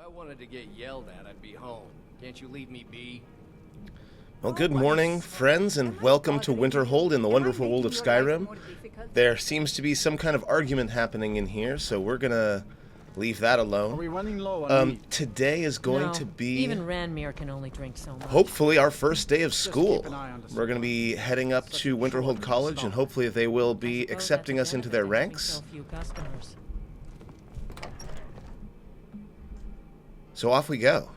I wanted to get yelled at, I'd be home. Can't you leave me be? Well, good morning, friends, and welcome to Winterhold in the wonderful world of Skyrim. There seems to be some kind of argument happening in here, so we're gonna leave that alone. Are we running low on meat? Today is going to be... even Ranmir can only drink so much. hopefully our first day of school. keep an eye on the We're going to be heading up to Winterhold College, and hopefully they will be accepting us into their ranks. So off we go.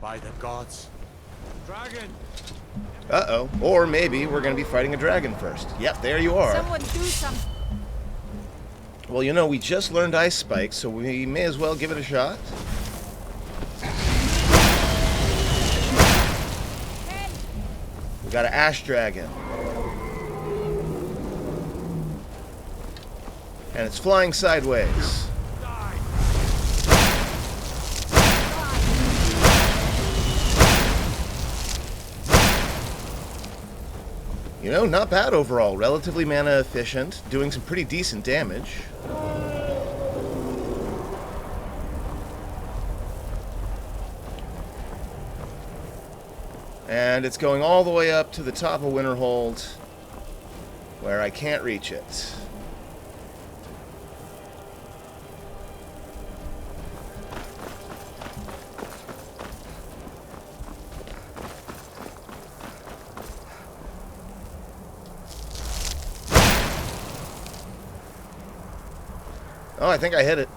By the gods. Dragon! Uh-oh. Or maybe we're going to be fighting a dragon first. Yep, there you are. Someone do something. Well, you know, we just learned Ice Spike, so we may as well give it a shot. We got an Ash Dragon. And it's flying sideways. You know, not bad overall. Relatively mana efficient, doing some pretty decent damage. And it's going all the way up to the top of Winterhold, where I can't reach it. Oh, I think I hit it.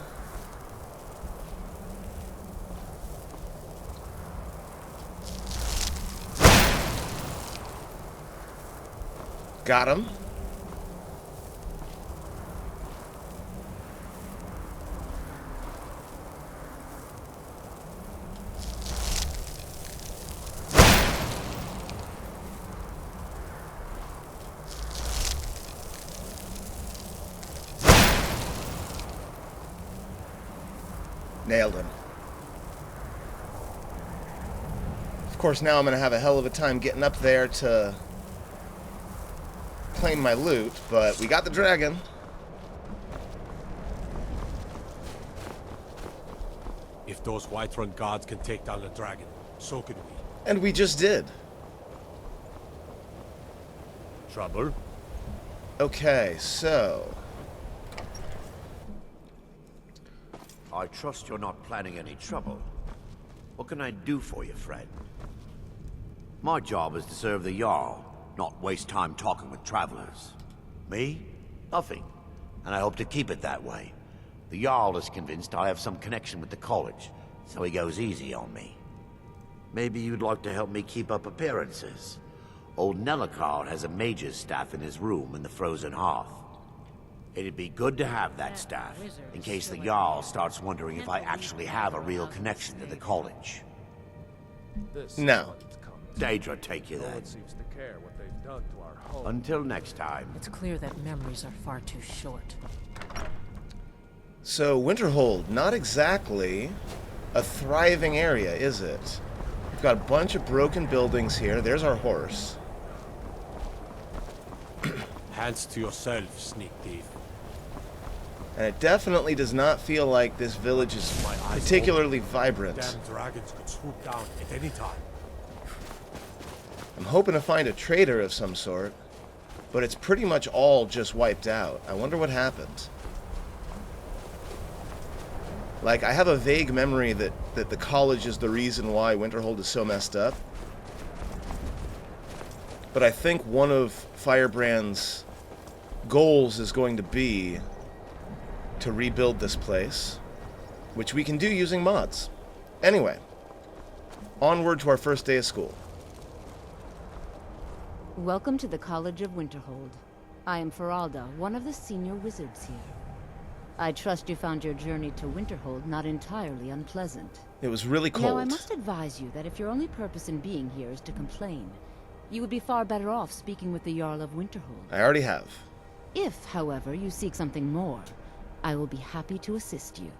Got him. Nailed him. Of course, now I'm going to have a hell of a time getting up there to claim my loot, but we got the dragon. If those Whiterun gods can take down the dragon, so can we. And we just did. Trouble? Okay, so... I trust you're not planning any trouble. What can I do for you, friend? My job is to serve the Jarl, not waste time talking with travelers. Me? Nothing. And I hope to keep it that way. The Jarl is convinced I have some connection with the college, so he goes easy on me. Maybe you'd like to help me keep up appearances. Old Nellicard has a mage's staff in his room in the frozen hearth. It'd be good to have that staff, in case the Jarl starts wondering if I actually have a real connection to the college. No. Daedra take you then. Until next time. It's clear that memories are far too short. So, Winterhold, not exactly a thriving area, is it? We've got a bunch of broken buildings here. There's our horse. Hands to yourself, sneak thief. And it definitely does not feel like this village is particularly vibrant. Damn dragons could swoop down at any time. I'm hoping to find a trader of some sort, but it's pretty much all just wiped out. I wonder what happened. Like, I have a vague memory that the college is the reason why Winterhold is so messed up. But I think one of Firebrand's goals is going to be to rebuild this place, which we can do using mods. Anyway, onward to our first day of school. Welcome to the College of Winterhold. I am Feralda, one of the senior wizards here. I trust you found your journey to Winterhold not entirely unpleasant. It was really cold. Now, I must advise you that if your only purpose in being here is to complain, you would be far better off speaking with the Jarl of Winterhold. I already have. If, however, you seek something more, I will be happy to assist you.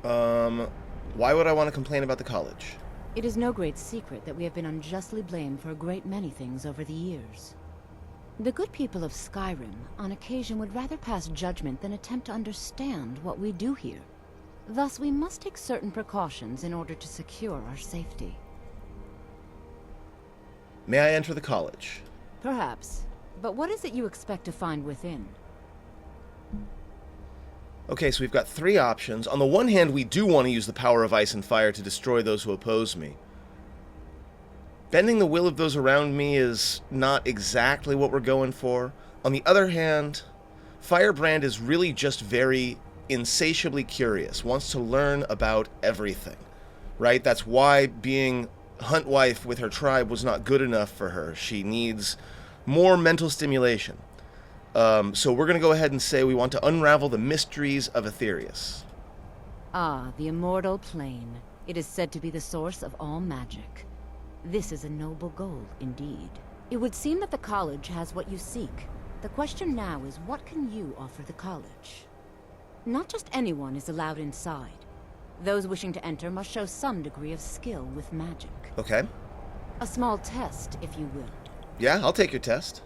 Why would I want to complain about the college? It is no great secret that we have been unjustly blamed for a great many things over the years. The good people of Skyrim, on occasion, would rather pass judgment than attempt to understand what we do here. Thus, we must take certain precautions in order to secure our safety. May I enter the college? Perhaps. But what is it you expect to find within? Okay, so we've got three options. On the one hand, we do want to use the power of ice and fire to destroy those who oppose me. Bending the will of those around me is not exactly what we're going for. On the other hand, Firebrand is really just very insatiably curious, wants to learn about everything, right? That's why being hunt wife with her tribe was not good enough for her. She needs more mental stimulation. So we're going to go ahead and say we want to unravel the mysteries of Aetherius. Ah, the immortal plane. It is said to be the source of all magic. This is a noble goal, indeed. It would seem that the college has what you seek. The question now is, what can you offer the college? Not just anyone is allowed inside. Those wishing to enter must show some degree of skill with magic. Okay. A small test, if you will. Yeah, I'll take your test.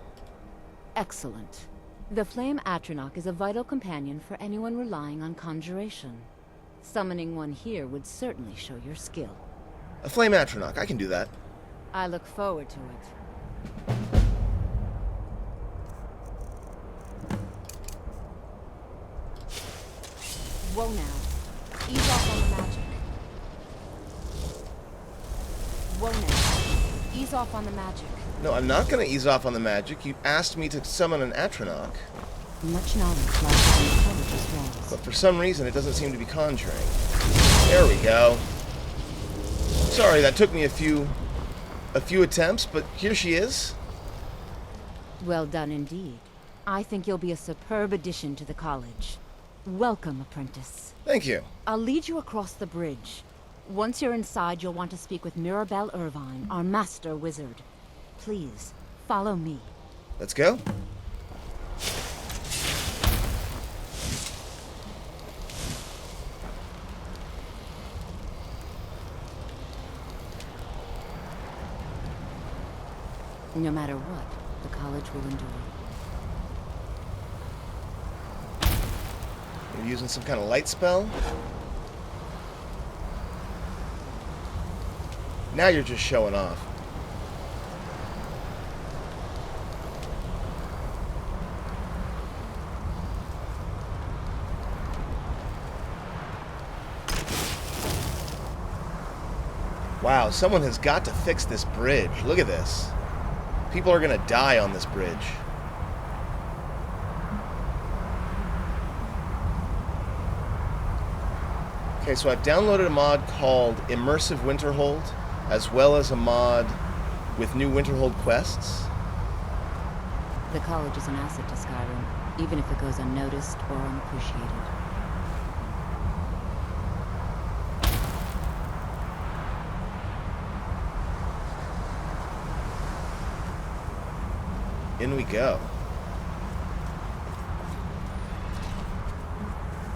Excellent. The Flame Atronach is a vital companion for anyone relying on conjuration. Summoning one here would certainly show your skill. A Flame Atronach, I can do that. I look forward to it. Whoa now. Ease off on the magic. Whoa now. Ease off on the magic. No, I'm not going to ease off on the magic. You asked me to summon an Atronach. Much knowledge lies within the college's walls. But for some reason, it doesn't seem to be conjuring. There we go. Sorry, that took me a few attempts, but here she is. Well done indeed. I think you'll be a superb addition to the college. Welcome, apprentice. Thank you. I'll lead you across the bridge. Once you're inside, you'll want to speak with Mirabelle Irvine, our master wizard. Please, follow me. Let's go. No matter what, the college will endure. You're using some kind of light spell? Now you're just showing off. Wow, someone has got to fix this bridge. Look at this. People are gonna die on this bridge. Okay, so I've downloaded a mod called Immersive Winterhold, as well as a mod with new Winterhold quests. The college is an asset to Skyrim, even if it goes unnoticed or unappreciated. In we go.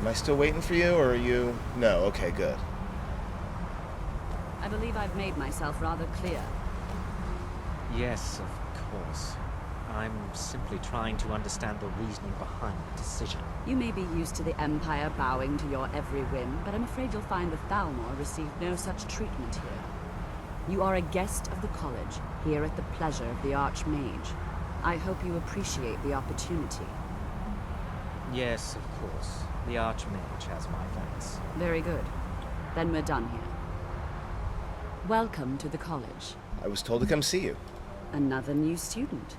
Am I still waiting for you, or are you... No, okay, good. I believe I've made myself rather clear. Yes, of course. I'm simply trying to understand the reasoning behind the decision. You may be used to the Empire bowing to your every whim, but I'm afraid you'll find the Thalmor received no such treatment here. You are a guest of the college, here at the pleasure of the Archmage. I hope you appreciate the opportunity. Yes, of course. The Archmage has my thanks. Very good. Then we're done here. Welcome to the college. I was told to come see you. Another new student.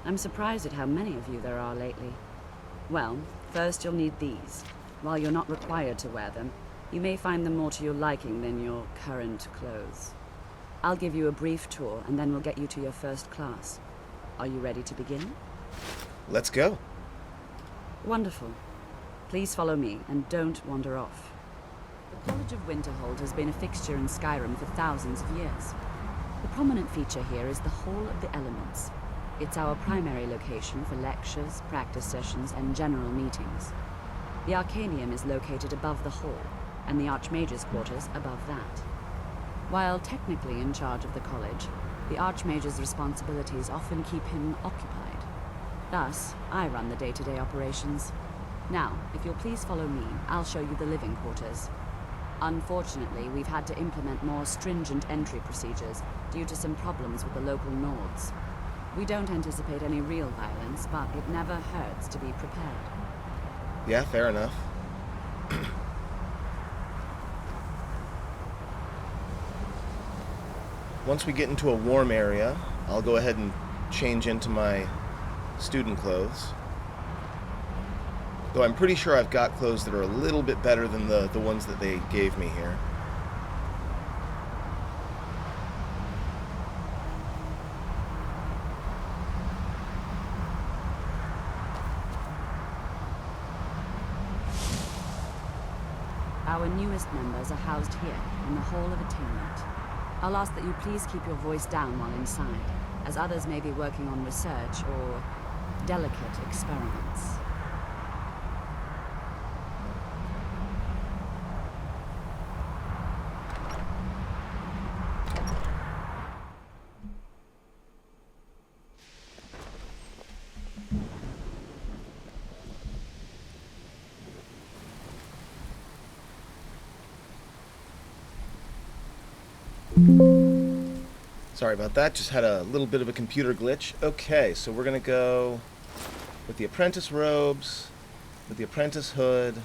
I'm surprised at how many of you there are lately. Well, first you'll need these. While you're not required to wear them, you may find them more to your liking than your current clothes. I'll give you a brief tour, and then we'll get you to your first class. Are you ready to begin? Let's go. Wonderful. Please follow me, and don't wander off. The College of Winterhold has been a fixture in Skyrim for thousands of years. The prominent feature here is the Hall of the Elements. It's our primary location for lectures, practice sessions, and general meetings. The Arcanium is located above the hall, and the Archmage's quarters above that. While technically in charge of the college, the Archmage's responsibilities often keep him occupied. Thus, I run the day-to-day operations. Now, if you'll please follow me, I'll show you the living quarters. Unfortunately, we've had to implement more stringent entry procedures due to some problems with the local Nords. We don't anticipate any real violence, but it never hurts to be prepared. Yeah, fair enough. Once we get into a warm area, I'll go ahead and change into my student clothes. Though I'm pretty sure I've got clothes that are a little bit better than the ones that they gave me here. Our newest members are housed here, in the Hall of Attainment. I'll ask that you please keep your voice down while inside, as others may be working on research or delicate experiments. Sorry about that, just had a little bit of a computer glitch. Okay, so we're gonna go with the apprentice robes, with the apprentice hood,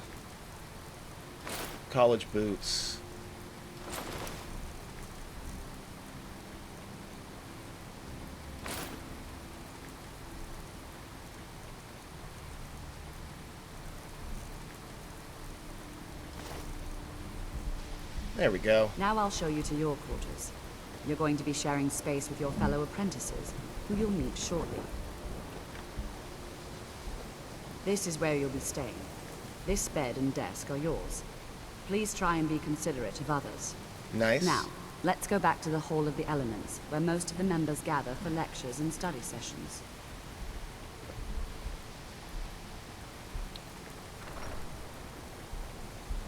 college boots. There we go. Now I'll show you to your quarters. You're going to be sharing space with your fellow apprentices, who you'll meet shortly. This is where you'll be staying. This bed and desk are yours. Please try and be considerate of others. Nice. Now, let's go back to the Hall of the Elements, where most of the members gather for lectures and study sessions.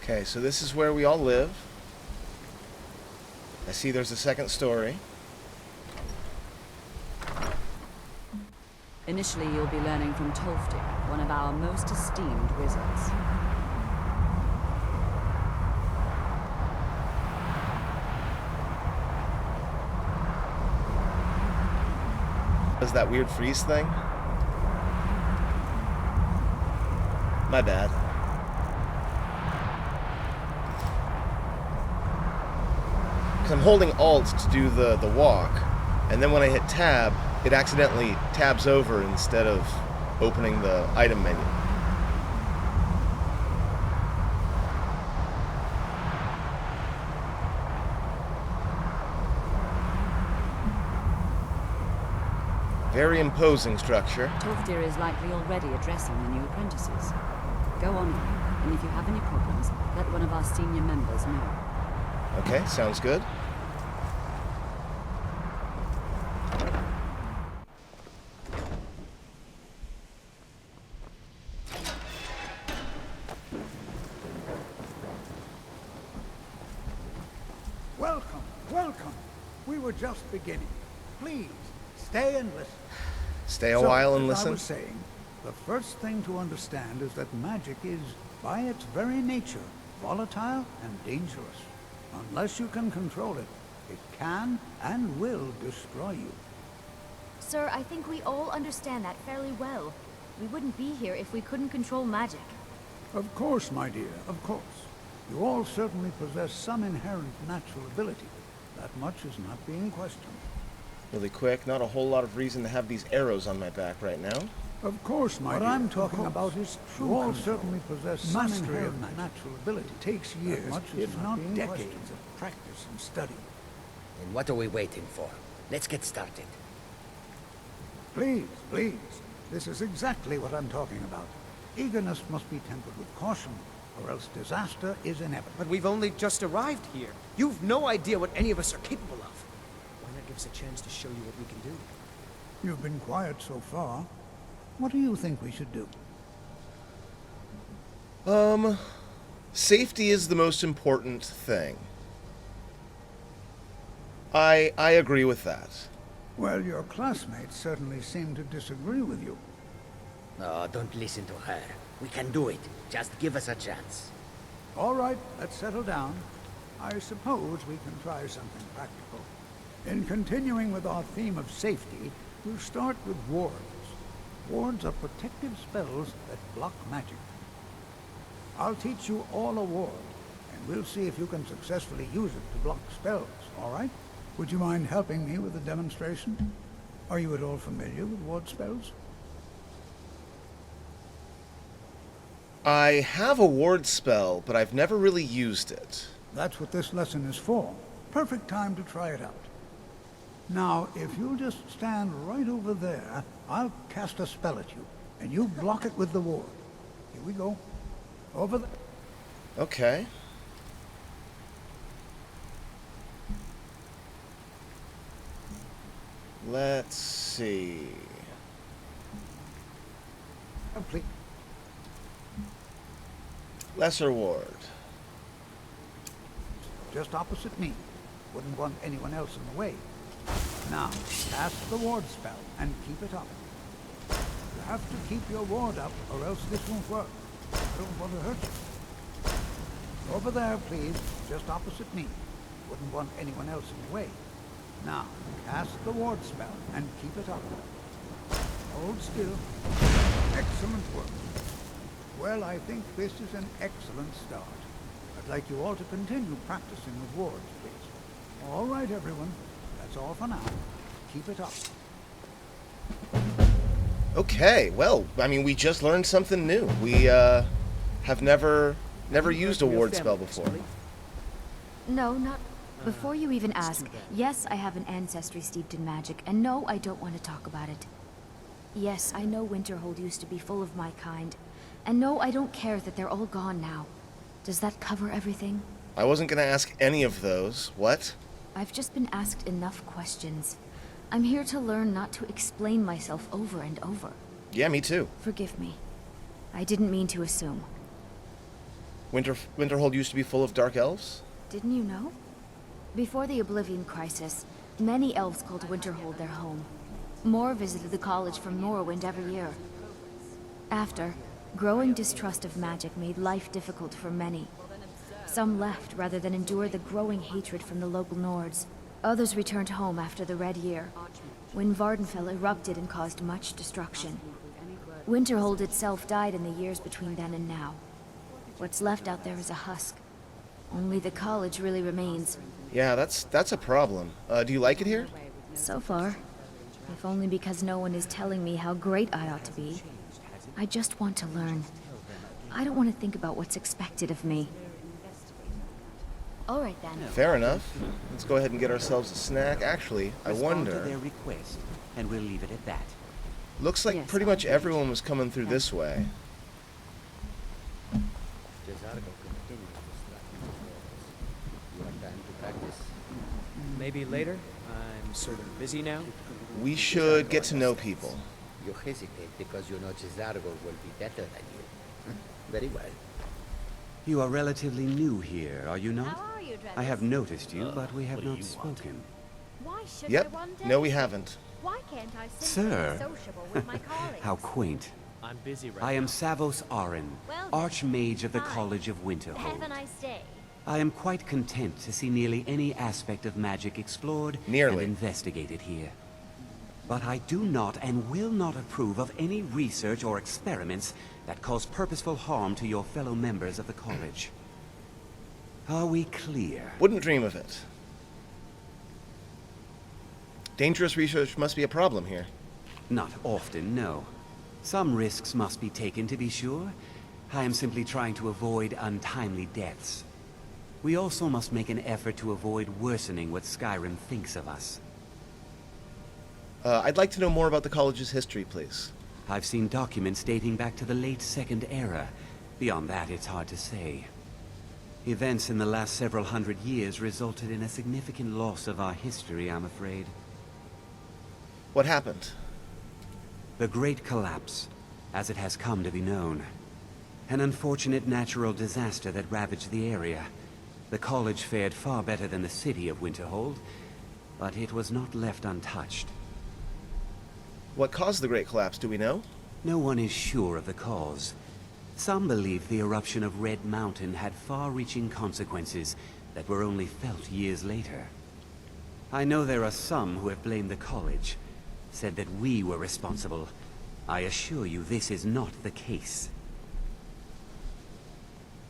Okay, so this is where we all live. I see there's a second story. Initially, you'll be learning from Tolfdir, one of our most esteemed wizards. Does that weird freeze thing? My bad. I'm holding Alt to do the walk, and then when I hit Tab, it accidentally tabs over instead of opening the item menu. Very imposing structure. Tolfdir is likely already addressing the new apprentices. Go on, and if you have any problems, let one of our senior members know. Okay, sounds good. Welcome, welcome. We were just beginning. Please, stay and listen. Stay a while and as listen. I was saying, the first thing to understand is that magic is, by its very nature, volatile and dangerous. Unless you can control it, it can and will destroy you. Sir, I think we all understand that fairly well. We wouldn't be here if we couldn't control magic. Of course, my dear, of course. You all certainly possess some inherent natural ability. That much is not being questioned. Really quick, not a whole lot of reason to have these arrows on my back right now. Of course, my dear. What I'm talking about is true. You all certainly possess some Mastery inherent of magic. natural ability. It takes years, if not decades, of practice and study. Then what are we waiting for? Let's get started. Please, please. This is exactly what I'm talking about. Eagerness must be tempered with caution, or else disaster is inevitable. But we've only just arrived here. You've no idea what any of us are capable of. Why not give us a chance to show you what we can do? You've been quiet so far. What do you think we should do? Safety is the most important thing. I agree with that. Well, your classmates certainly seem to disagree with you. Oh, don't listen to her. We can do it. Just give us a chance. All right, let's settle down. I suppose we can try something practical. In continuing with our theme of safety, we'll start with wards. Wards are protective spells that block magic. I'll teach you all a ward, and we'll see if you can successfully use it to block spells, all right? Would you mind helping me with the demonstration? Are you at all familiar with ward spells? I have a ward spell, but I've never really used it. That's what this lesson is for. Perfect time to try it out. Now, if you'll just stand right over there, I'll cast a spell at you, and you block it with the ward. Here we go. Over there. Okay. Let's see. Complete. Lesser ward. Just opposite me. Wouldn't want anyone else in the way. Now, cast the ward spell and keep it up. You have to keep your ward up or else this won't work. I don't want to hurt you. Over there, please. Just opposite me. Wouldn't want anyone else in the way. Now, cast the ward spell and keep it up. Hold still. Excellent work. Well, I think this is an excellent start. I'd like you all to continue practicing with wards, please. All right, everyone. That's all for now. Keep it up. Okay, well, I mean, we just learned something new. We, have never used a ward spell before. No, not... Before you even ask, yes, I have an ancestry steeped in magic, and no, I don't want to talk about it. Yes, I know Winterhold used to be full of my kind, and no, I don't care that they're all gone now. Does that cover everything? I wasn't gonna ask any of those. What? I've just been asked enough questions. I'm here to learn not to explain myself over and over. Yeah, me too. Forgive me. I didn't mean to assume. Winterhold used to be full of dark elves? Didn't you know? Before the Oblivion Crisis, many elves called Winterhold their home. More visited the college from Morrowind every year. After, growing distrust of magic made life difficult for many. Some left rather than endure the growing hatred from the local Nords. Others returned home after the Red Year, when Vardenfell erupted and caused much destruction. Winterhold itself died in the years between then and now. What's left out there is a husk. Only the college really remains. Yeah, that's a problem. Do you like it here? So far. If only because no one is telling me how great I ought to be. I just want to learn. I don't want to think about what's expected of me. All right then. Fair enough. Let's go ahead and get ourselves a snack. Actually, I wonder... Respond to their request, and we'll leave it at that. Looks like pretty much everyone was coming through this way. Maybe later? I'm sort of busy now. We should get to know people. You hesitate because you know Cesargo will be better than you. Very well. You are relatively new here, are you not? How are you, I have noticed you, but we have not spoken. Why should Yep. No, we haven't. Why can't I Sir. sociable with my colleagues? How quaint. I'm busy right I am Savos Arin, Well, Archmage of the fine. College of Have Winterhold. a nice day. I am quite content to see nearly any aspect of magic explored Nearly. and investigated here. But I do not and will not approve of any research or experiments that cause purposeful harm to your fellow members of the college. Are we clear? Wouldn't dream of it. Dangerous research must be a problem here. Not often, no. Some risks must be taken, to be sure. I am simply trying to avoid untimely deaths. We also must make an effort to avoid worsening what Skyrim thinks of us. I'd like to know more about the college's history, please. I've seen documents dating back to the late Second Era. Beyond that, it's hard to say. Events in the last several hundred years resulted in a significant loss of our history, I'm afraid. What happened? The Great Collapse, as it has come to be known. An unfortunate natural disaster that ravaged the area. The college fared far better than the city of Winterhold, but it was not left untouched. What caused the Great Collapse, do we know? No one is sure of the cause. Some believe the eruption of Red Mountain had far-reaching consequences that were only felt years later. I know there are some who have blamed the college, said that we were responsible. I assure you this is not the case.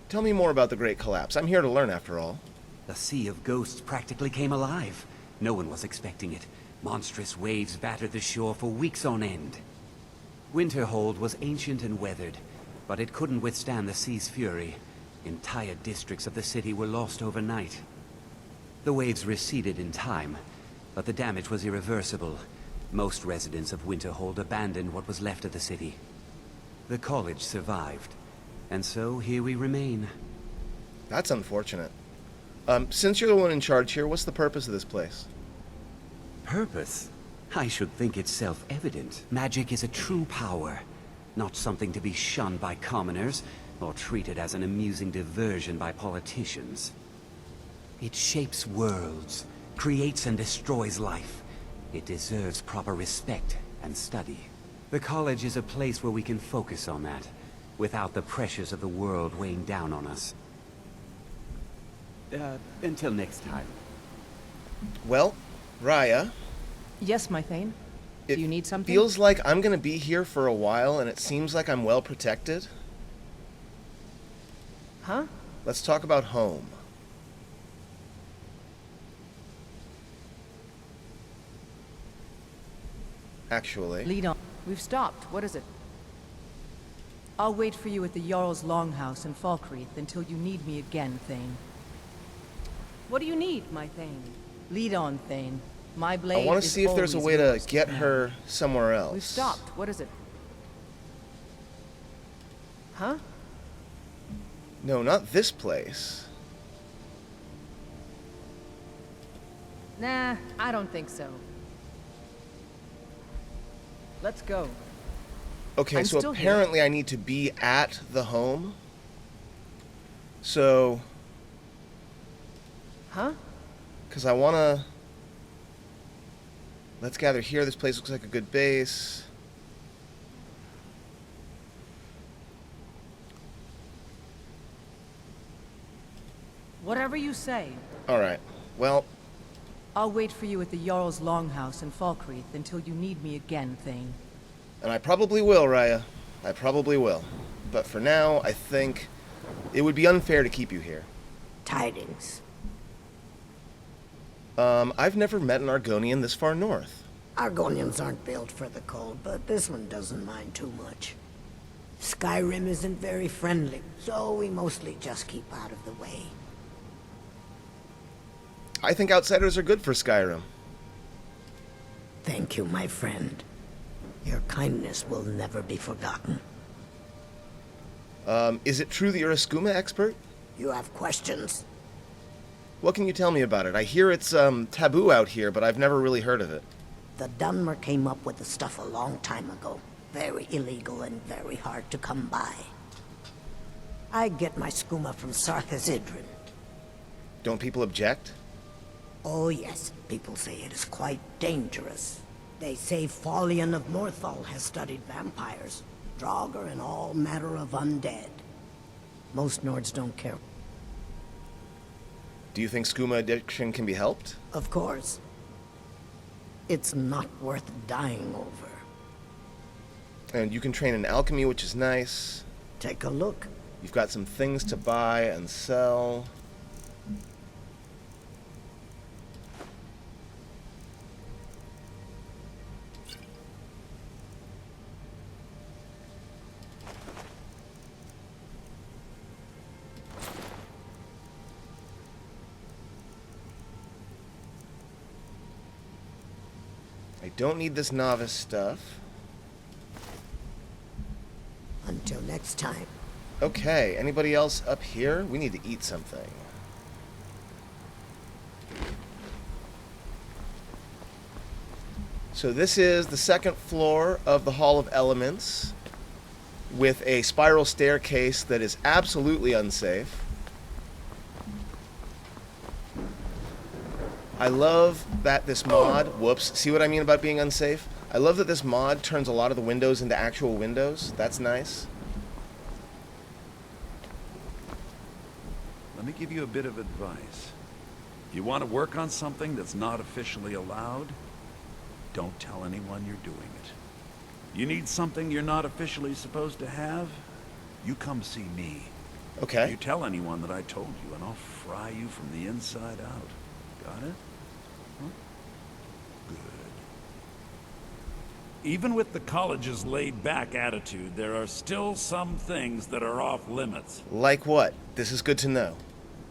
Tell me more about the Great Collapse. I'm here to learn, after all. The Sea of Ghosts practically came alive. No one was expecting it. Monstrous waves battered the shore for weeks on end. Winterhold was ancient and weathered, but it couldn't withstand the sea's fury. Entire districts of the city were lost overnight. The waves receded in time, but the damage was irreversible. Most residents of Winterhold abandoned what was left of the city. The college survived, and so here we remain. That's unfortunate. Since you're the one in charge here, what's the purpose of this place? Purpose? I should think it's self-evident. Magic is a true power, not something to be shunned by commoners, or treated as an amusing diversion by politicians. It shapes worlds, creates and destroys life. It deserves proper respect and study. The college is a place where we can focus on that, without the pressures of the world weighing down on us. Until next time. Well, Raya, Yes, my Thane. Do you need something? feels like I'm gonna be here for a while, and it seems like I'm well protected. Huh? Let's talk about home. Actually, Lead on. We've stopped. What is it? I'll wait for you at the Jarl's Longhouse in Falkreath until you need me again, Thane. What do you need, my Thane? Lead on, Thane. My blade I want to is see if there's a always way to yours get now. her somewhere else. We've stopped. What is it? Huh? No, not this place. Nah, I don't think so. Let's go. Okay, I'm so still here. apparently I need to be at the home. So, Huh? because I want to... Let's gather here. This place looks like a good base. Whatever you say. Alright, well, I'll wait for you at the Jarl's Longhouse in Falkreath until you need me again, Thane. and I probably will, Raya. I probably will. But for now, I think it would be unfair to keep you here. Tidings. I've never met an Argonian this far north. Argonians aren't built for the cold, but this one doesn't mind too much. Skyrim isn't very friendly, so we mostly just keep out of the way. I think outsiders are good for Skyrim. Thank you, my friend. Your kindness will never be forgotten. Is it true that you're a skooma expert? You have questions? What can you tell me about it? I hear it's taboo out here, but I've never really heard of it. The Dunmer came up with the stuff a long time ago. Very illegal and very hard to come by. I get my skooma from Sarthazidrin. Don't people object? Oh yes, people say it is quite dangerous. They say Folion of Morthal has studied vampires, Draugr, and all manner of undead. Most Nords don't care. Do you think skooma addiction can be helped? Of course. It's not worth dying over. And you can train in alchemy, which is nice. Take a look. You've got some things to buy and sell. I don't need this novice stuff. Until next time. Okay, anybody else up here? We need to eat something. So this is the second floor of the Hall of Elements with a spiral staircase that is absolutely unsafe. I love that this mod, whoops, see what I mean about being unsafe? I love that this mod turns a lot of the windows into actual windows. That's nice. Let me give you a bit of advice. If you want to work on something that's not officially allowed, don't tell anyone you're doing it. You need something you're not officially supposed to have, you come see me. Okay. You tell anyone that I told you, and I'll fry you from the inside out. Got it? Huh? Good. Even with the college's laid-back attitude, there are still some things that are off limits. Like what? This is good to know.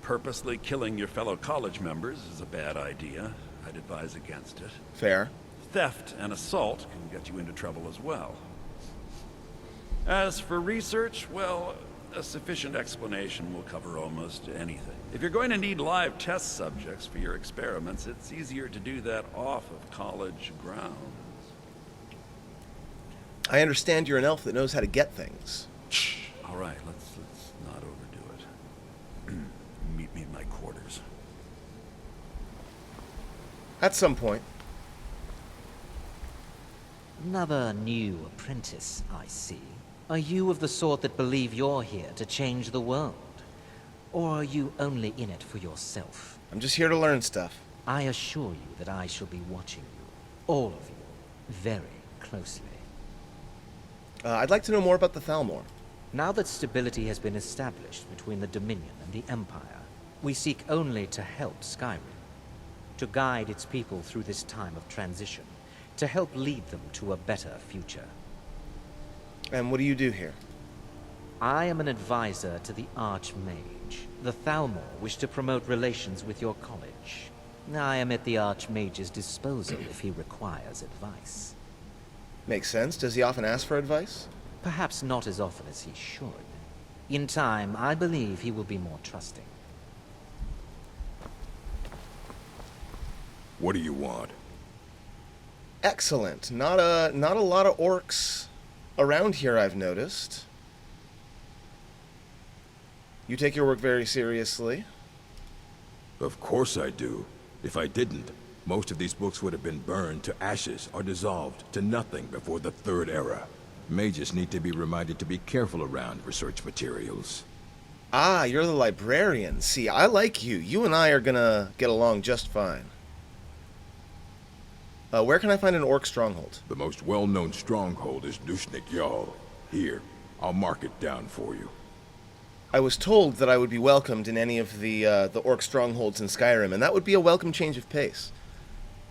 Purposely killing your fellow college members is a bad idea. I'd advise against it. Fair. Theft and assault can get you into trouble as well. As for research, well, a sufficient explanation will cover almost anything. If you're going to need live test subjects for your experiments, it's easier to do that off of college grounds. I understand you're an elf that knows how to get things. All right, let's not overdo it. Meet me in my quarters. At some point. Another new apprentice, I see. Are you of the sort that believe you're here to change the world? Or are you only in it for yourself? I'm just here to learn stuff. I assure you that I shall be watching you, all of you, very closely. I'd like to know more about the Thalmor. Now that stability has been established between the Dominion and the Empire, we seek only to help Skyrim, to guide its people through this time of transition, to help lead them to a better future. And what do you do here? I am an advisor to the Archmage. The Thalmor wish to promote relations with your college. I am at the Archmage's disposal if he requires advice. Makes sense. Does he often ask for advice? Perhaps not as often as he should. In time, I believe he will be more trusting. What do you want? Excellent. Not a lot of orcs around here, I've noticed. You take your work very seriously. Of course I do. If I didn't, most of these books would have been burned to ashes or dissolved to nothing before the Third Era. Mages need to be reminded to be careful around research materials. Ah, you're the librarian. See, I like you. You and I are gonna get along just fine. Where can I find an orc stronghold? The most well-known stronghold is Dushnik Jarl. Here, I'll mark it down for you. I was told that I would be welcomed in any of the orc strongholds in Skyrim, and that would be a welcome change of pace.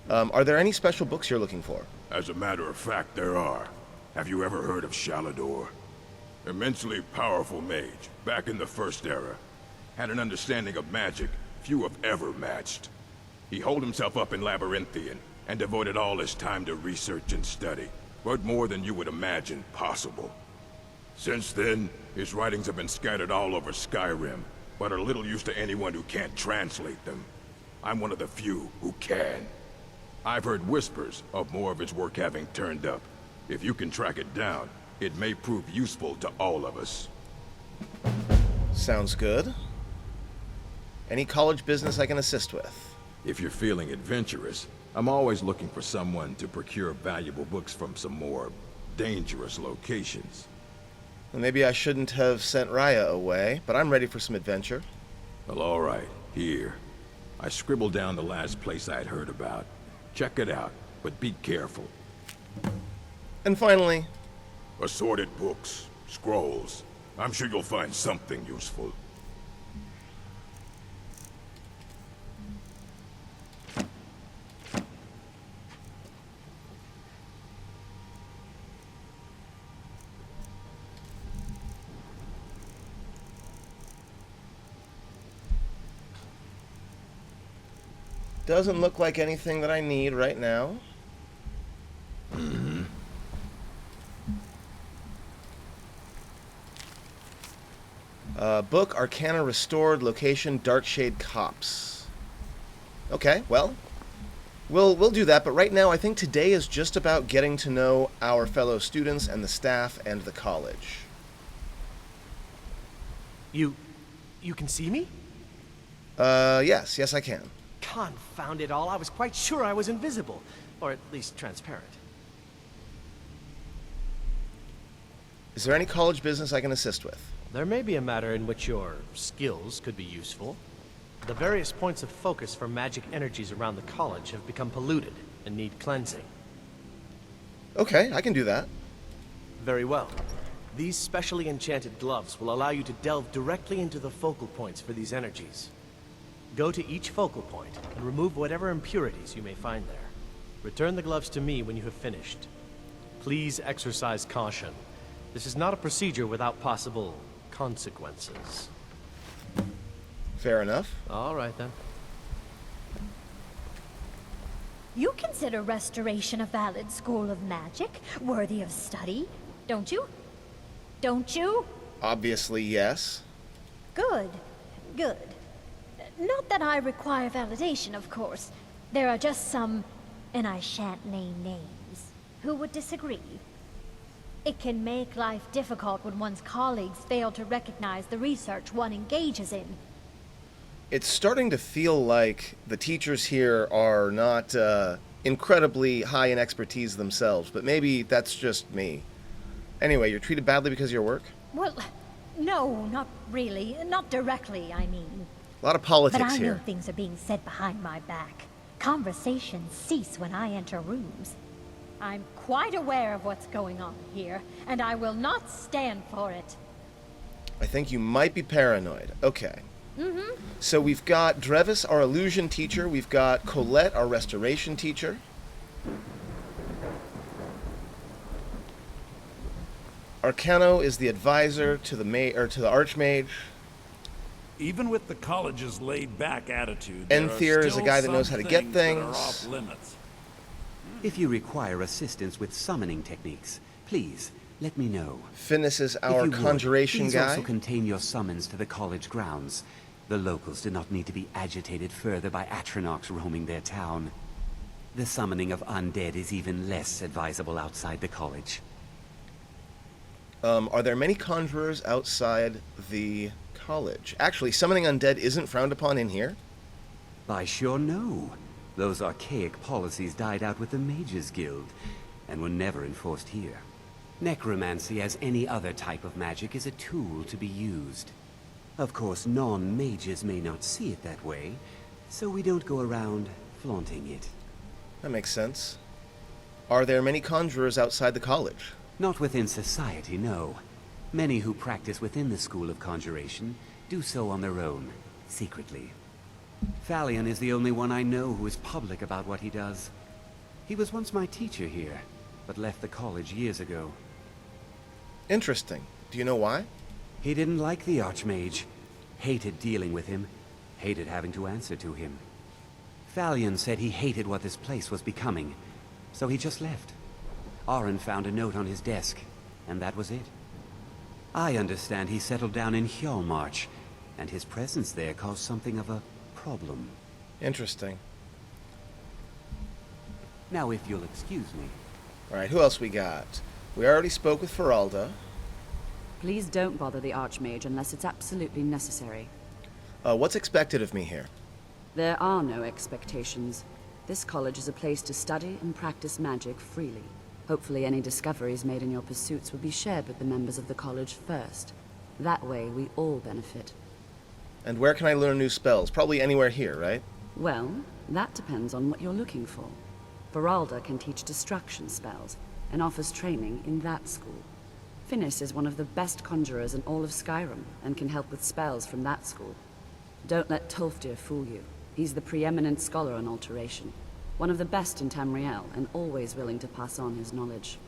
Are there any special books you're looking for? As a matter of fact, there are. Have you ever heard of Shalador? Immensely powerful mage, back in the First Era. Had an understanding of magic few have ever matched. He holed himself up in Labyrinthian, and devoted all his time to research and study, but more than you would imagine possible. Since then, his writings have been scattered all over Skyrim, but are little use to anyone who can't translate them. I'm one of the few who can. I've heard whispers of more of his work having turned up. If you can track it down, it may prove useful to all of us. Sounds good. Any college business I can assist with? If you're feeling adventurous, I'm always looking for someone to procure valuable books from some more dangerous locations. Well, maybe I shouldn't have sent Raya away, but I'm ready for some adventure. Well, all right. Here. I scribbled down the last place I'd heard about. Check it out, but be careful. And finally... assorted books, scrolls. I'm sure you'll find something useful. Doesn't look like anything that I need right now. Book Arcana Restored, location Darkshade Copse. Okay, well, we'll do that, but right now I think today is just about getting to know our fellow students and the staff and the college. You can see me? Yes I can. Confound it all, I was quite sure I was invisible. Or at least transparent. Is there any college business I can assist with? There may be a matter in which your skills could be useful. The various points of focus for magic energies around the college have become polluted and need cleansing. Okay, I can do that. Very well. These specially enchanted gloves will allow you to delve directly into the focal points for these energies. Go to each focal point and remove whatever impurities you may find there. Return the gloves to me when you have finished. Please exercise caution. This is not a procedure without possible consequences. Fair enough. All right, then. You consider restoration a valid school of magic, worthy of study, don't you? Don't you? Obviously, yes. Good. Good. Not that I require validation, of course. There are just some, and I shan't name names, who would disagree. It can make life difficult when one's colleagues fail to recognize the research one engages in. It's starting to feel like the teachers here are not incredibly high in expertise themselves, but maybe that's just me. Anyway, you're treated badly because of your work? Well, no, not really. Not directly, I mean. A lot of politics but I here. know things are being said behind my back. Conversations cease when I enter rooms. I'm quite aware of what's going on here, and I will not stand for it. I think you might be paranoid. Okay. Mm-hmm. So we've got Drevis, our illusion teacher. We've got Colette, our restoration teacher. Arcano is the advisor to the Archmage. Even with the college's laid-back attitude, Enthir is a guy that knows how to get things. that are off limits. If you require assistance with summoning techniques, please let me know. Finnis is If our you would, conjuration please guy. also contain your summons to the college grounds. The locals do not need to be agitated further by Atronachs roaming their town. The summoning of undead is even less advisable outside the college. Are there many conjurers outside the college? Actually, summoning undead isn't frowned upon in here? I sure know. Those archaic policies died out with the Mages Guild, and were never enforced here. Necromancy, as any other type of magic, is a tool to be used. Of course, non-mages may not see it that way, so we don't go around flaunting it. That makes sense. Are there many conjurers outside the college? Not within society, no. Many who practice within the School of Conjuration do so on their own, secretly. Phalion is the only one I know who is public about what he does. He was once my teacher here, but left the college years ago. Interesting. Do you know why? He didn't like the Archmage. Hated dealing with him. Hated having to answer to him. Phalion said he hated what this place was becoming, so he just left. Arin found a note on his desk, and that was it. I understand he settled down in Hjalmarch, and his presence there caused something of a problem. Interesting. Now, if you'll excuse me. Alright, who else we got? We already spoke with Feralda. Please don't bother the Archmage unless it's absolutely necessary. What's expected of me here? There are no expectations. This college is a place to study and practice magic freely. Hopefully any discoveries made in your pursuits will be shared with the members of the college first. That way, we all benefit. And where can I learn new spells? Probably anywhere here, right? Well, that depends on what you're looking for. Feralda can teach destruction spells, and offers training in that school. Finnis is one of the best conjurers in all of Skyrim, and can help with spells from that school. Don't let Tolfdir fool you. He's the preeminent scholar on alteration. One of the best in Tamriel, and always willing to pass on his knowledge.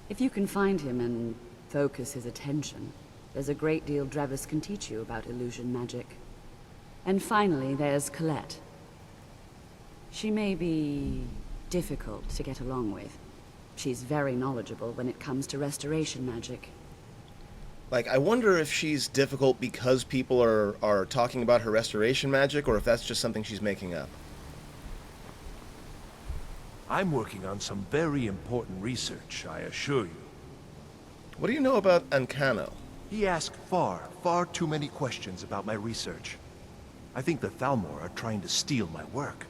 If you can find him and focus his attention, there's a great deal Drevis can teach you about illusion magic. And finally, there's Colette. She may be difficult to get along with. She's very knowledgeable when it comes to restoration magic. Like, I wonder if she's difficult because people are talking about her restoration magic, or if that's just something she's making up. I'm working on some very important research, I assure you. What do you know about Ancano? He asked far too many questions about my research. I think the Thalmor are trying to steal my work.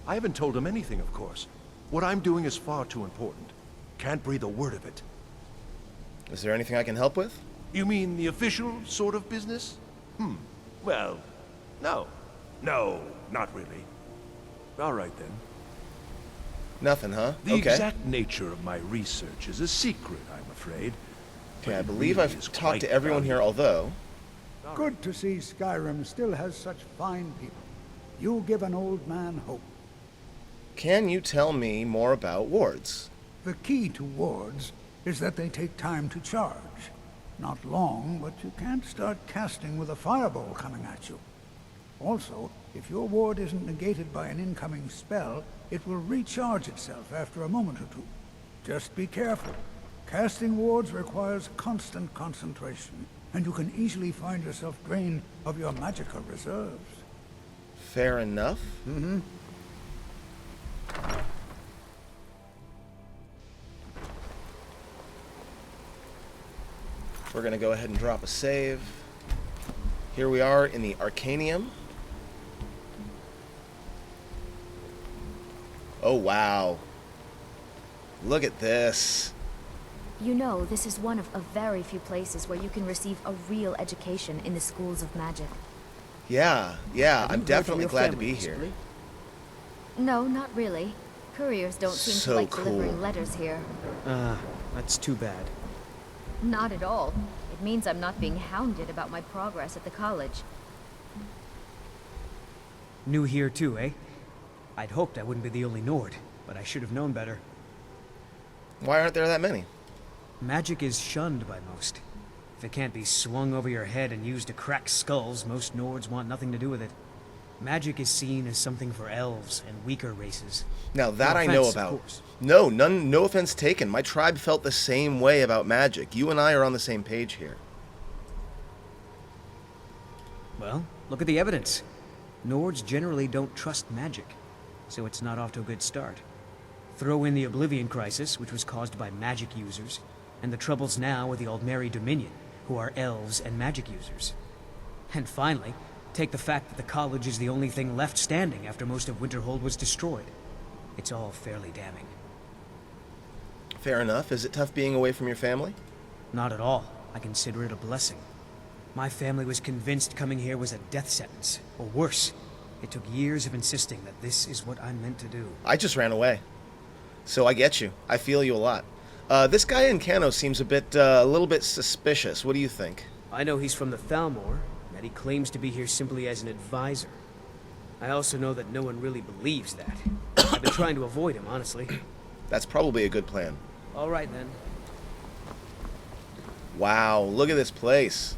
I haven't told him anything, of course. What I'm doing is far too important. Can't breathe a word of it. Is there anything I can help with? You mean the official sort of business? Well, no. No, not really. All right, then. Nothing, huh? The Okay. exact nature of my research is a secret, I'm afraid. Okay, I But it believe really I've is talked quite to everyone here, although... Good to see Skyrim still has such fine people. You give an old man hope. Can you tell me more about wards? The key to wards is that they take time to charge. Not long, but you can't start casting with a fireball coming at you. Also, if your ward isn't negated by an incoming spell, it will recharge itself after a moment or two. Just be careful. Casting wards requires constant concentration, and you can easily find yourself drained of your magical reserves. Fair enough. We're gonna go ahead and drop a save. Here we are in the Arcanium. Oh, wow. Look at this. You know, this is one of a very few places where you can receive a real education in the schools of magic. Yeah, I'm definitely glad to be here. No, not really. Couriers don't seem So to like cool. delivering letters here. That's too bad. Not at all. It means I'm not being hounded about my progress at the college. New here too, eh? I'd hoped I wouldn't be the only Nord, but I should have known better. Why aren't there that many? Magic is shunned by most. If it can't be swung over your head and used to crack skulls, most Nords want nothing to do with it. Magic is seen as something for elves and weaker races. Now that No I know offense, of about. course. No offense taken. My tribe felt the same way about magic. You and I are on the same page here. Well, look at the evidence. Nords generally don't trust magic, so it's not off to a good start. Throw in the Oblivion Crisis, which was caused by magic users, and the troubles now with the Aldmeri Dominion, who are elves and magic users. And finally, take the fact that the college is the only thing left standing after most of Winterhold was destroyed. It's all fairly damning. Fair enough. Is it tough being away from your family? Not at all. I consider it a blessing. My family was convinced coming here was a death sentence, or worse. It took years of insisting that this is what I'm meant to do. I just ran away. So I get you. I feel you a lot. This guy in Cano seems a little bit suspicious. What do you think? I know he's from the Thalmor, and that he claims to be here simply as an advisor. I also know that no one really believes that. I've been trying to avoid him, honestly. That's probably a good plan. All right, then. Wow, look at this place.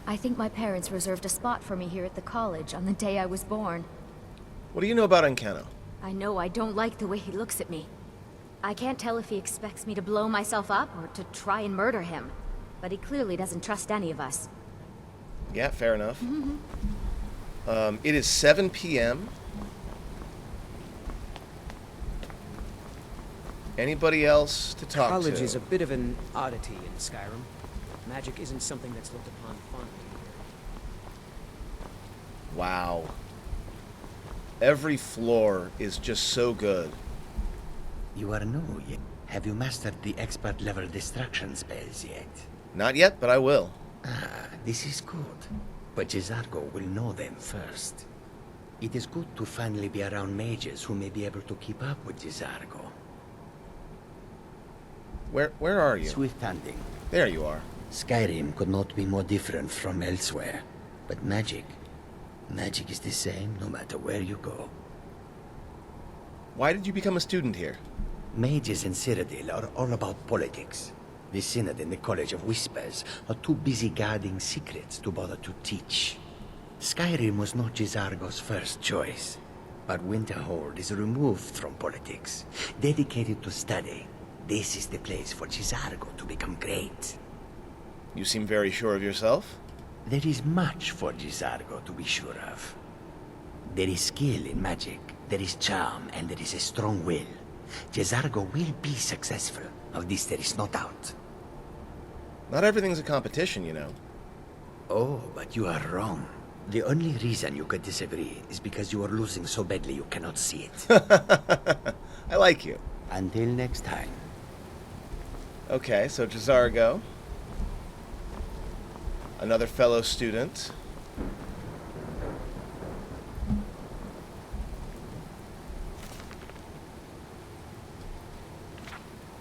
I think my parents reserved a spot for me here at the college on the day I was born. What do you know about Encano? I know I don't like the way he looks at me. I can't tell if he expects me to blow myself up or to try and murder him. But he clearly doesn't trust any of us. Yeah, fair enough. It is 7 p.m. Anybody else to talk to? College is a bit of an oddity in Skyrim. Magic isn't something that's looked upon fondly here. Wow. Every floor is just so good. You are new yet. Have you mastered the expert level destruction spells yet? Not yet, but I will. Ah, this is good. But Jizargo will know them first. It is good to finally be around mages who may be able to keep up with Jizargo. Where are you? Swift hunting. There you are. Skyrim could not be more different from elsewhere. But magic is the same no matter where you go. Why did you become a student here? Mages in Cyrodiil are all about politics. The Synod and the College of Whispers are too busy guarding secrets to bother to teach. Skyrim was not Jizargo's first choice, but Winterhold is removed from politics, dedicated to study. This is the place for Jizargo to become great. You seem very sure of yourself. There is much for Jizargo to be sure of. There is skill in magic, there is charm, and there is a strong will. Jizargo will be successful. Of this there is no doubt. Not everything's a competition, you know. Oh, but you are wrong. The only reason you could disagree is because you are losing so badly you cannot see it. I like you. Until next time. Okay, so Jazargo. Another fellow student.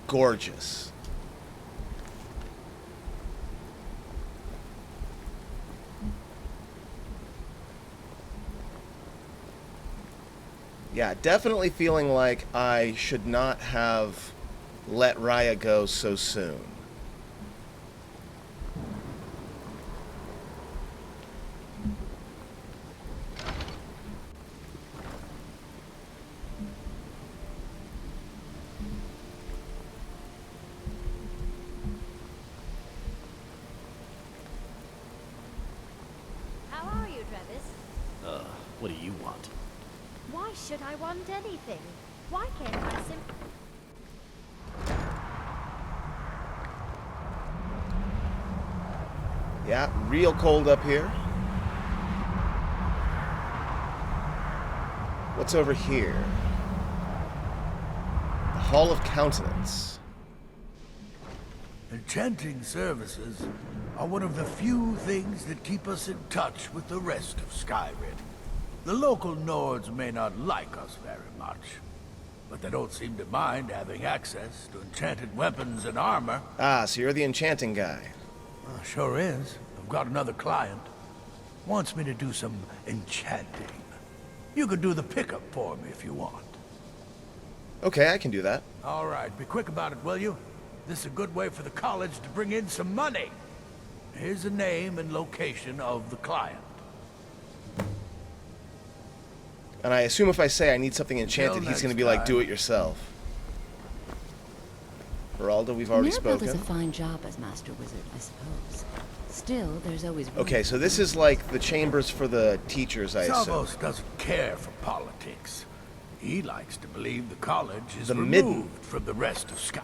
Gorgeous. Yeah, definitely feeling like I should not have let Raya go so soon. How are you, Travis? What do you want? Why should I want anything? Why can't I simply... Yeah, real cold up here. What's over here? The Hall of Countenance. Enchanting services are one of the few things that keep us in touch with the rest of Skyrim. The local Nords may not like us very much, but they don't seem to mind having access to enchanted weapons and armor. Ah, so you're the enchanting guy. Sure is. I've got another client. Wants me to do some enchanting. You could do the pickup for me if you want. Okay, I can do that. All right, be quick about it, will you? This is a good way for the college to bring in some money. Here's the name and location of the client. And I assume if I say I need something enchanted, he's going to be like, do it yourself. Geralda, we've already Mirabelle spoken. does a fine job as Master Wizard, I suppose. Still, there's always room. Okay, so this is like the chambers for the teachers, I assume. Savos doesn't care for politics. He likes to believe the college is The removed midden. from the rest of Sky.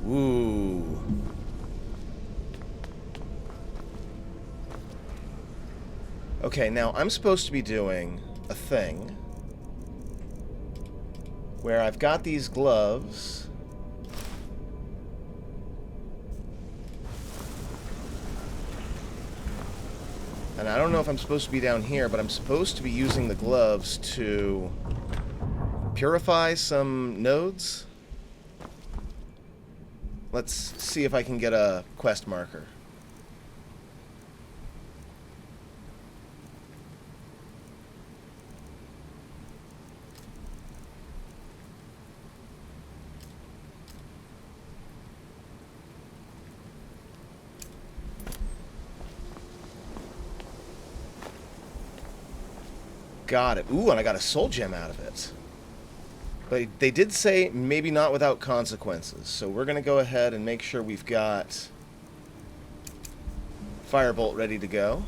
Ooh. Okay, now I'm supposed to be doing a thing where I've got these gloves. And I don't know if I'm supposed to be down here, but I'm supposed to be using the gloves to purify some nodes. Let's see if I can get a quest marker. Got it. Ooh, and I got a soul gem out of it. But they did say maybe not without consequences. So we're going to go ahead and make sure we've got Firebolt ready to go.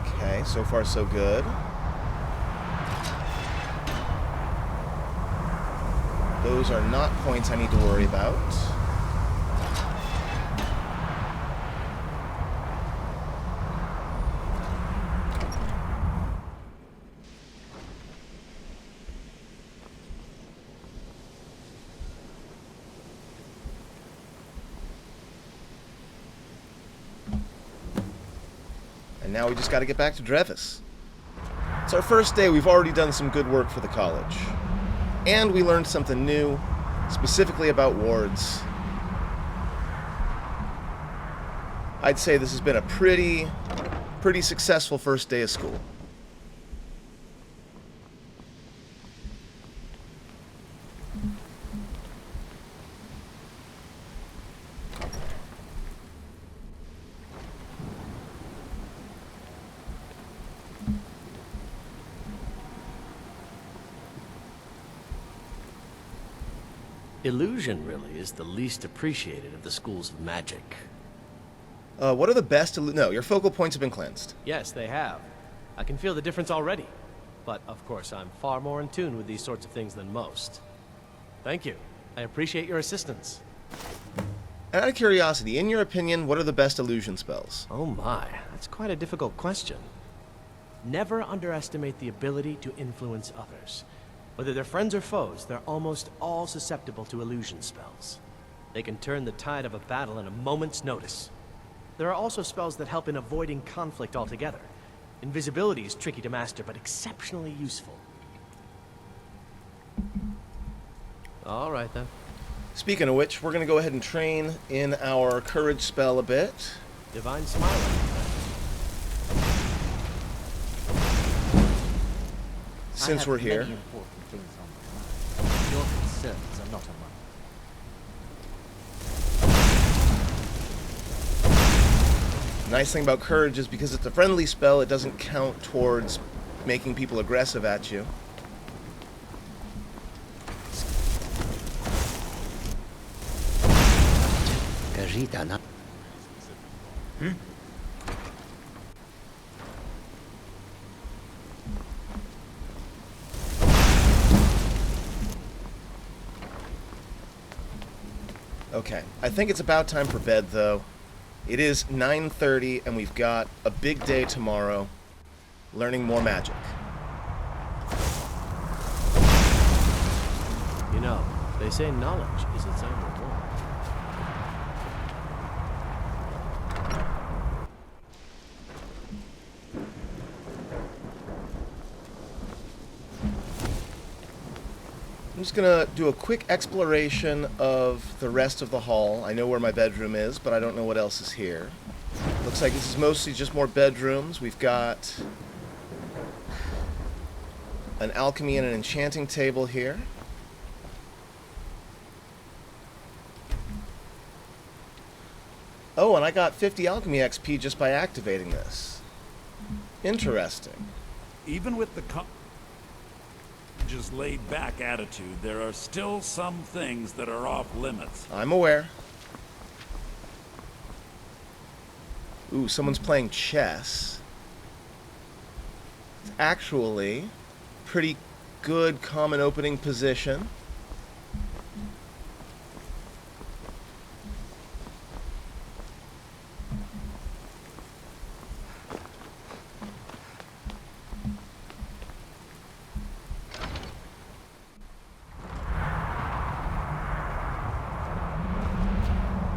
Okay, so far so good. Those are not points I need to worry about. And now we just got to get back to Drevis. It's our first day. We've already done some good work for the college. And we learned something new, specifically about wards. I'd say this has been a pretty successful first day of school. Illusion, really, is the least appreciated of the schools of magic. What are the best no, your focal points have been cleansed. Yes, they have. I can feel the difference already. But, of course, I'm far more in tune with these sorts of things than most. Thank you. I appreciate your assistance. Out of curiosity, in your opinion, what are the best illusion spells? Oh my, that's quite a difficult question. Never underestimate the ability to influence others. Whether they're friends or foes, they're almost all susceptible to illusion spells. They can turn the tide of a battle in a moment's notice. There are also spells that help in avoiding conflict altogether. Invisibility is tricky to master, but exceptionally useful. All right, then. Speaking of which, we're going to go ahead and train in our courage spell a bit. Divine Smile. Since we're here. Many important things on my mind. Your concerns are not among them. Nice thing about courage is because it's a friendly spell, it doesn't count towards making people aggressive at you. Okay, I think it's about time for bed, though. It is 9:30, and we've got a big day tomorrow, learning more magic. You know, they say knowledge is its own reward. I'm just gonna do a quick exploration of the rest of the hall. I know where my bedroom is, but I don't know what else is here. Looks like this is mostly just more bedrooms. We've got an alchemy and an enchanting table here. Oh, and I got 50 alchemy XP just by activating this. Interesting. Even with the just laid-back attitude, there are still some things that are off limits. I'm aware. Ooh, someone's playing chess. It's actually pretty good common opening position.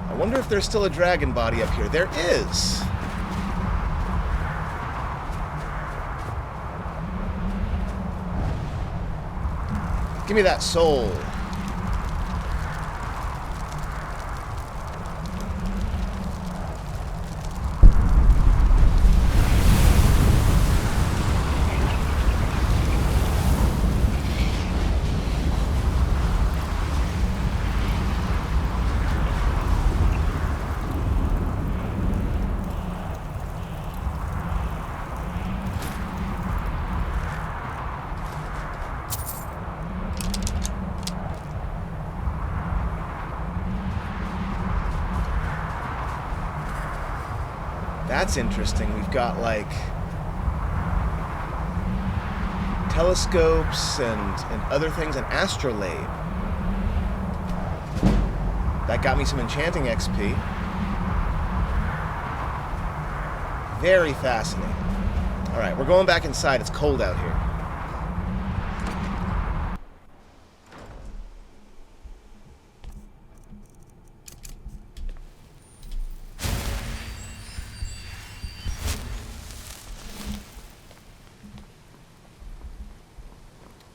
I wonder if there's still a dragon body up here. There is! Give me that soul. That's interesting. We've got, like, telescopes and other things, an astrolabe. That got me some enchanting XP. Very fascinating. Alright, we're going back inside. It's cold out here.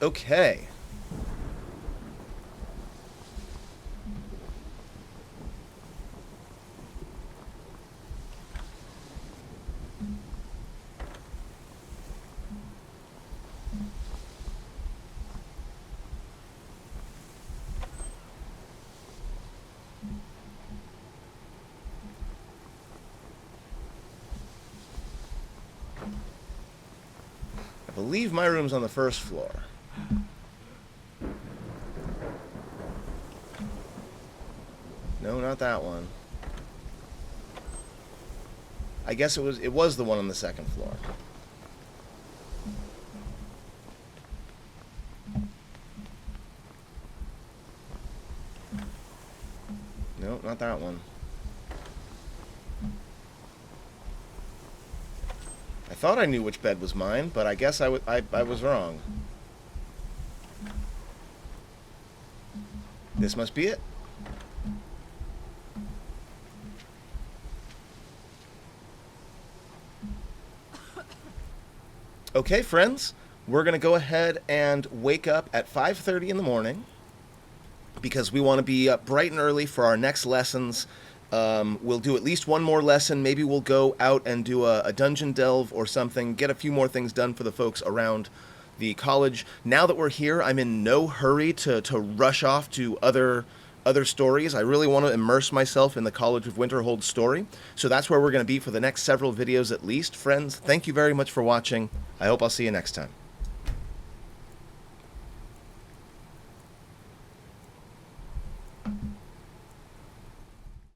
Okay. I believe my room's on the first floor. No, not that one. I guess it was the one on the second floor. No, not that one. I thought I knew which bed was mine, but I guess I was wrong. This must be it. Okay, friends, we're going to go ahead and wake up at 5:30 in the morning because we want to be up bright and early for our next lessons. We'll do at least one more lesson. Maybe we'll go out and do a dungeon delve or something, get a few more things done for the folks around the college. Now that we're here, I'm in no hurry to rush off to other stories. I really want to immerse myself in the College of Winterhold story. So that's where we're going to be for the next several videos at least. Friends, thank you very much for watching. I hope I'll see you next time.